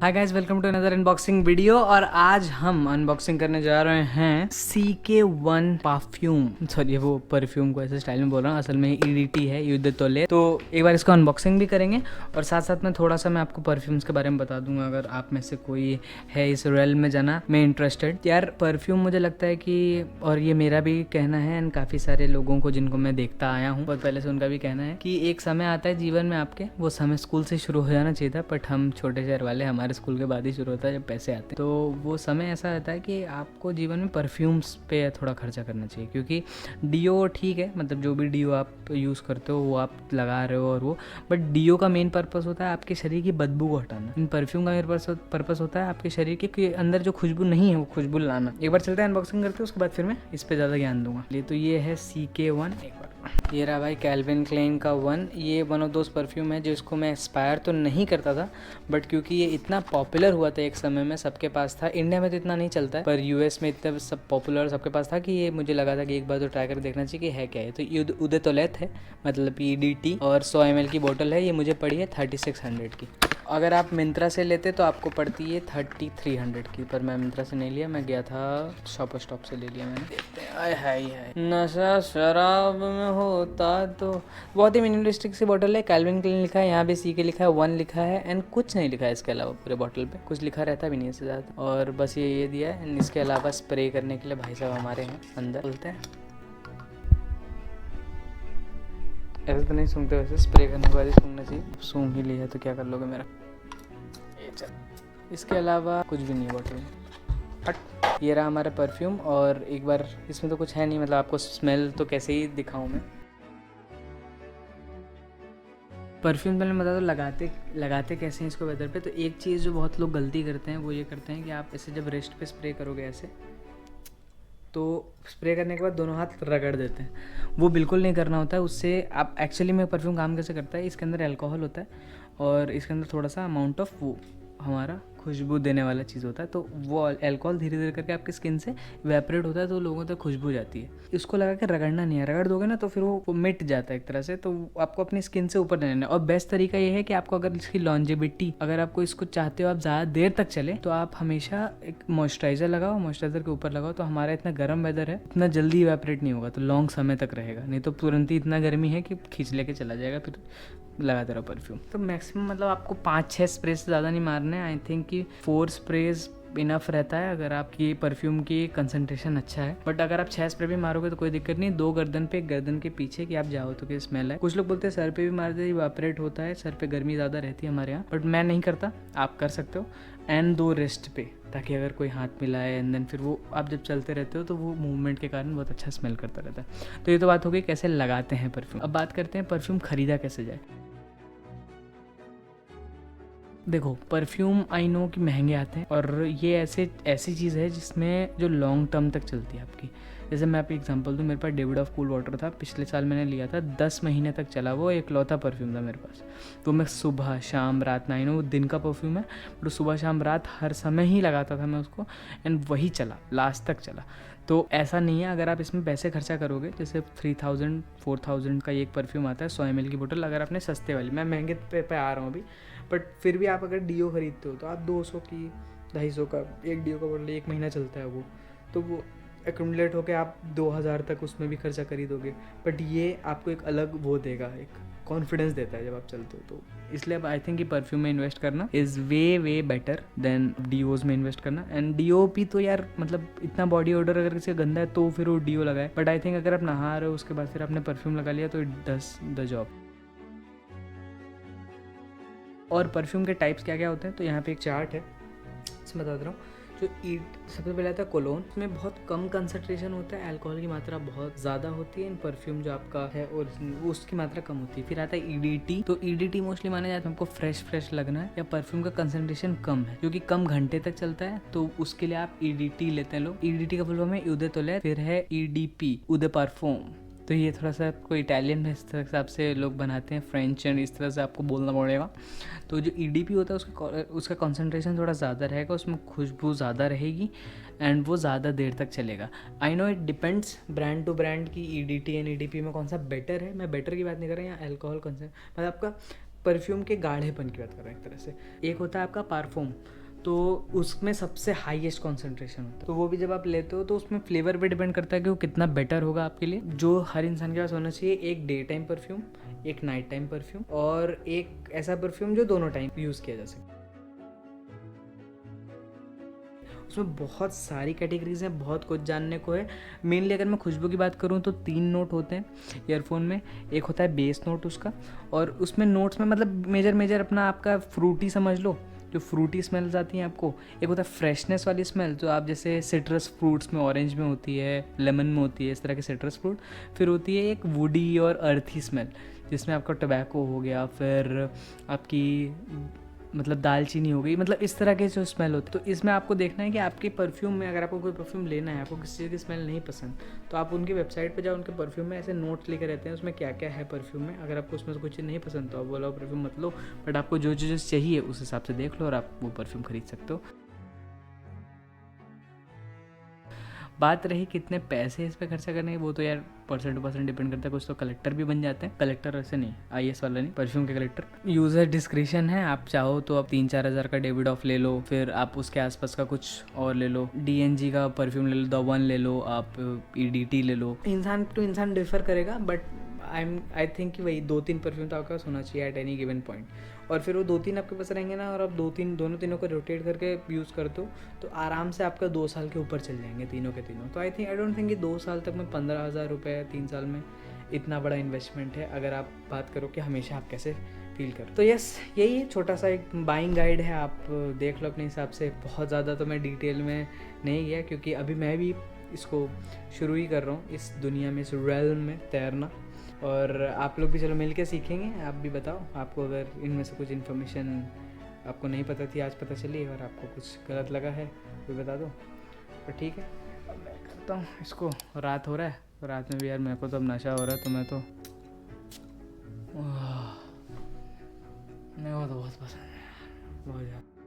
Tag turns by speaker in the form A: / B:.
A: Hi guys, welcome to another unboxing video. और आज हम अनबॉक्सिंग करने जा रहे हैं CK1 परफ्यूम। सॉरी, वो परफ्यूम को ऐसे स्टाइल में बोल रहा हूँ, असल में EDT है, युद्ध तोले। तो एक बार इसको अनबॉक्सिंग भी करेंगे और साथ साथ में थोड़ा सा मैं आपको परफ्यूम्स के बारे में बता दूंगा, अगर आप में से कोई है इस रेल में जाना में इंटरेस्टेड। यार परफ्यूम मुझे लगता है कि, और ये मेरा भी कहना है एंड काफ़ी सारे लोगों को जिनको मैं देखता आया हूँ बहुत पहले से, उनका भी कहना है कि एक समय आता है जीवन में आपके, वो समय स्कूल से शुरू हो जाना चाहिए था, बट हम छोटे शहर वाले, हमारे स्कूल के बाद ही शुरू होता है जब पैसे आते हैं। तो वो समय ऐसा रहता है कि आपको जीवन में परफ्यूम्स पे थोड़ा खर्चा करना चाहिए, क्योंकि डीओ ठीक है, मतलब जो भी डीओ आप यूज़ करते हो वो आप लगा रहे हो और वो, बट डीओ का मेन पर्पस होता है आपके शरीर की बदबू को हटाना। इन परफ्यूम का मेन पर्पस होता है आपके शरीर के अंदर जो खुशबू नहीं है वो खुशबू लाना। एक बार चलते हैं अनबॉक्सिंग करते हैं, उसके बाद फिर मैं इस पर ज़्यादा ज्ञान दूंगा। तो ये है CK1। एक बार ये रहा भाई कैल्विन क्लेन का 1। ये वन ऑफ दोस्त परफ्यूम है जिसको मैं एक्सपायर तो नहीं करता था, बट क्योंकि ये इतना पॉपुलर हुआ था एक समय में, सबके पास था। इंडिया में तो इतना नहीं चलता है, पर US में इतना सब पॉपुलर सबके पास था कि ये मुझे लगा था कि एक बार तो ट्राई कर देखना चाहिए कि है क्या है। तो ये उदय तोलेत है, मतलब EDT, और 100 ml की बोतल है। ये मुझे पड़ी है 3600 की। अगर आप मिंत्रा से लेते तो आपको पड़ती है 3300 की, पर मैं मिंत्रा से नहीं लिया, मैं गया था शॉपर स्टॉप से ले लिया मैंने। देखते हैं। आय हाय हाय, नशा शराब में होता तो। बहुत ही मिनिमलिस्टिक सी बोतल है। कैल्विन क्लेन लिखा है, यहाँ भी CK लिखा है, 1 लिखा है, एंड कुछ नहीं लिखा है इसके अलावा। पूरे बोतल पे कुछ लिखा रहता भी नहीं है इससे ज़्यादा, और बस ये दिया है। इसके अलावा स्प्रे करने के लिए भाई साहब हमारे हैं अंदर। बोलते हैं ऐसे तो नहीं सूंघते, वैसे स्प्रे करने के बाद ही सूंघना चाहिए। सूंघ ही लिया तो क्या कर लोगे मेरा। ये चल, इसके अलावा कुछ भी नहीं है बोतल में। हट, ये रहा हमारा परफ्यूम। और एक बार, इसमें तो कुछ है नहीं, मतलब आपको स्मेल तो कैसे ही दिखाऊं मैं। परफ्यूम पहले बता दो लगाते कैसे हैं इसको वेदर पे। तो एक चीज़ जो बहुत लोग गलती करते हैं वो ये करते हैं कि आप ऐसे जब रेस्ट पे स्प्रे करोगे ऐसे, तो स्प्रे करने के बाद दोनों हाथ रगड़ देते हैं। वो बिल्कुल नहीं करना होता है। उससे आप एक्चुअली में परफ्यूम काम कैसे करता है, इसके अंदर अल्कोहल होता है और इसके अंदर थोड़ा सा अमाउंट ऑफ वो हमारा खुशबू देने वाला चीज़ होता है। तो वो अल्कोहल धीरे धीरे करके आपकी स्किन से इवेपोरेट होता है, तो लोगों तक खुशबू जाती है। इसको लगा के रगड़ना नहीं है, रगड़ दोगे ना तो फिर वो मिट जाता है एक तरह से। तो आपको अपनी स्किन से ऊपर लेना है। और बेस्ट तरीका ये है कि आपको अगर इसकी लॉन्जेविटी, अगर आपको इसको चाहते हो आप ज़्यादा देर तक चले, तो आप हमेशा एक मॉइस्चराइज़र लगाओ, मॉइस्चराइज़र के ऊपर लगाओ। तो हमारा इतना गर्म वेदर है, इतना जल्दी इवेपोरेट नहीं होगा, तो लॉन्ग समय तक रहेगा। नहीं तो तुरंत ही इतना गर्मी है कि खींच लेके चला जाएगा, फिर लगाते रहो परफ्यूम। तो मैक्सिमम मतलब आपको 5-6 स्प्रे से ज़्यादा नहीं मारने हैं। आई थिंक कि 4 स्प्रेज इनफ रहता है अगर आपकी परफ्यूम की कंसंट्रेशन अच्छा है। बट अगर आप 6 स्प्रे भी मारोगे तो कोई दिक्कत नहीं। 2 गर्दन पे, गर्दन के पीछे कि आप जाओ तो क्या स्मेल है। कुछ लोग बोलते हैं सर पे भी मार दे, इवेपोरेट होता है, सर पे गर्मी ज़्यादा रहती है हमारे यहाँ, बट मैं नहीं करता, आप कर सकते हो। एंड 2 रिस्ट पे, ताकि अगर कोई हाथ मिलाए एंड देन फिर वो आप जब चलते रहते हो तो वो मूवमेंट के कारण बहुत अच्छा स्मेल करता रहता है। तो ये तो बात हो गई कैसे लगाते हैं परफ्यूम। अब बात करते हैं परफ्यूम खरीदा कैसे जाए। देखो, परफ्यूम आई नो कि महंगे आते हैं, और ये ऐसी चीज़ है जिसमें जो लॉन्ग टर्म तक चलती है आपकी। जैसे मैं आपको एग्जांपल दूँ, मेरे पास डेविड ऑफ कूल वाटर था, पिछले साल मैंने लिया था, 10 महीने तक चला। वो एकलौता परफ्यूम था मेरे पास। तो मैं सुबह शाम रात ना, आई नो दिन का परफ्यूम है, बट सुबह शाम रात हर समय ही लगाता था मैं उसको, एंड वही चला, लास्ट तक चला। तो ऐसा नहीं है, अगर आप इसमें पैसे खर्चा करोगे, जैसे 3000-4000 का एक परफ्यूम आता है 100 ml की बोतल, अगर आपने सस्ते वाली, मैं महंगे पे आ रहा हूँ अभी, बट फिर भी आप अगर डीओ खरीदते हो तो आप 200 की, 250 का एक डीओ का बोतल 1 महीना चलता है वो, तो वो एक्यूमुलेट होकर आप 2000 तक उसमें भी खर्चा खरीदोगे। बट ये आपको एक अलग वो देगा, एक कॉन्फिडेंस देता है जब आप चलते हो। तो इसलिए अब आई थिंक कि परफ्यूम में इन्वेस्ट करना इज़ वे बेटर देन डीओज में इन्वेस्ट करना। एंड डीओ भी तो यार, मतलब इतना बॉडी ऑर्डर अगर किसी का गंदा है तो फिर वो डीओ लगाए, बट आई थिंक अगर आप नहा रहे हो उसके बाद फिर आपने परफ्यूम लगा लिया तो इट डज द जॉब। और परफ्यूम के टाइप्स क्या क्या होते हैं, तो यहाँ पे एक चार्ट है, इसमें बता रहा हूँ। जो सबसे पहले आता है कोलोन, इसमें बहुत कम कंसंट्रेशन होता है, अल्कोहल की मात्रा बहुत ज़्यादा होती है। इन परफ्यूम जो आपका है और उसकी मात्रा कम होती है। फिर आता है EDT, तो EDT मोस्टली माना जाता है हमको फ्रेश लगना है, या परफ्यूम का कंसंट्रेशन कम है जो कि कम घंटे तक चलता है, तो उसके लिए आप EDT लेते हैं लोग। EDT का फुल फॉर्म है उदय तोले। फिर है EDP, उदय परफ्यूम। तो ये थोड़ा सा आपको इटालियन हिसाब से लोग बनाते हैं, फ्रेंच एंड इस तरह से आपको बोलना पड़ेगा। तो जो EDP होता है उसका कंसंट्रेशन थोड़ा ज़्यादा रहेगा, उसमें खुशबू ज़्यादा रहेगी एंड वो ज़्यादा देर तक चलेगा। I know it depends brand to brand की EDT एंड EDP में कौन सा बेटर है। मैं बेटर की बात नहीं कर रहा यहाँ, अल्कोहल कंसेंट मतलब आपका परफ्यूम के गाढ़ेपन की बात कर रहे हैं एक तरह से। एक होता है आपका पारफ्यूम, तो उसमें सबसे हाईएस्ट कॉन्सेंट्रेशन होता है, तो वो भी जब आप लेते हो तो उसमें फ्लेवर पे डिपेंड करता है कि वो कितना बेटर होगा आपके लिए। जो हर इंसान के पास होना चाहिए, एक डे टाइम परफ्यूम, एक नाइट टाइम परफ्यूम, और एक ऐसा परफ्यूम जो दोनों टाइम यूज़ किया जा सके। उसमें बहुत सारी कैटेगरीज हैं, बहुत कुछ जानने को है। मेनली अगर मैं खुशबू की बात करूँ तो 3 नोट होते हैं ईयरफोन में। एक होता है बेस नोट उसका, और उसमें नोट्स में मतलब मेजर अपना आपका फ्रूटी समझ लो, जो फ्रूटी स्मेल्स आती हैं आपको। एक होता है फ्रेशनेस वाली स्मेल, जो आप जैसे सिट्रस फ्रूट्स में, ऑरेंज में होती है, लेमन में होती है, इस तरह के सिट्रस फ्रूट। फिर होती है एक वुडी और अर्थी स्मेल, जिसमें आपका टोबैको हो गया, फिर आपकी मतलब दालचीनी हो गई, मतलब इस तरह के जो स्मेल होते हैं। तो इसमें आपको देखना है कि आपके परफ्यूम में, अगर आपको कोई परफ्यूम लेना है, आपको किसी चीज़ की स्मेल नहीं पसंद, तो आप उनकी वेबसाइट पे जाओ, उनके परफ्यूम में ऐसे नोट्स लिखे रहते हैं उसमें क्या क्या है परफ्यूम में। अगर आपको उसमें से कोई चीज़ नहीं पसंद तो आप बोलो परफ्यूम मत लो, बट आपको जो चीज़ चाहिए उस हिसाब से देख लो और आप वो परफ्यूम खरीद सकते हो। बात रही कितने पैसे इस पर खर्चा करने की, वो तो यार पर्सन टू पर्सन डिपेंड करता है। कुछ तो कलेक्टर भी बन जाते हैं, कलेक्टर वैसे नहीं, IAS वाला नहीं, परफ्यूम के कलेक्टर। यूजर डिस्क्रिप्शन है, आप चाहो तो आप 3-4 हज़ार का डेविड ऑफ ले लो, फिर आप उसके आसपास का कुछ और ले लो, DNG का परफ्यूम ले लो, द वन ले लो, आप EDT ले लो। इंसान टू इंसान डिफर करेगा, बट आई थिंक कि वही 2-3 परफ्यूम तो आपके पास होना चाहिए एट एनी गिवन पॉइंट। और फिर वो 2-3 आपके पास रहेंगे ना, और आप दोनों तीनों को रोटेट करके यूज़ करते हो तो आराम से आपका 2 साल के ऊपर चल जाएंगे तीनों के तीनों। तो आई डोंट थिंक कि 2 साल तक में 15,000 रुपये 3 साल में इतना बड़ा इन्वेस्टमेंट है, अगर आप बात करो कि हमेशा आप कैसे फील करो। तो यस, यही है, छोटा सा एक बाइंग गाइड है, आप देख लो अपने हिसाब से। बहुत ज़्यादा तो मैं डिटेल में नहीं गया, क्योंकि अभी मैं भी इसको शुरू ही कर रहा हूँ, इस दुनिया में, इस रेल्म में तैरना। और आप लोग भी चलो मिल के सीखेंगे। आप भी बताओ, आपको अगर इनमें से कुछ इन्फॉर्मेशन आपको नहीं पता थी, आज पता चली, और आपको कुछ गलत लगा है तो बता दो। तो ठीक है, अब मैं करता हूँ इसको। रात हो रहा है, तो रात में भी यार मेरे को तो अब नशा हो रहा है, तो मैं तो मेरे को तो बहुत पसंद है, बहुत ज़्यादा।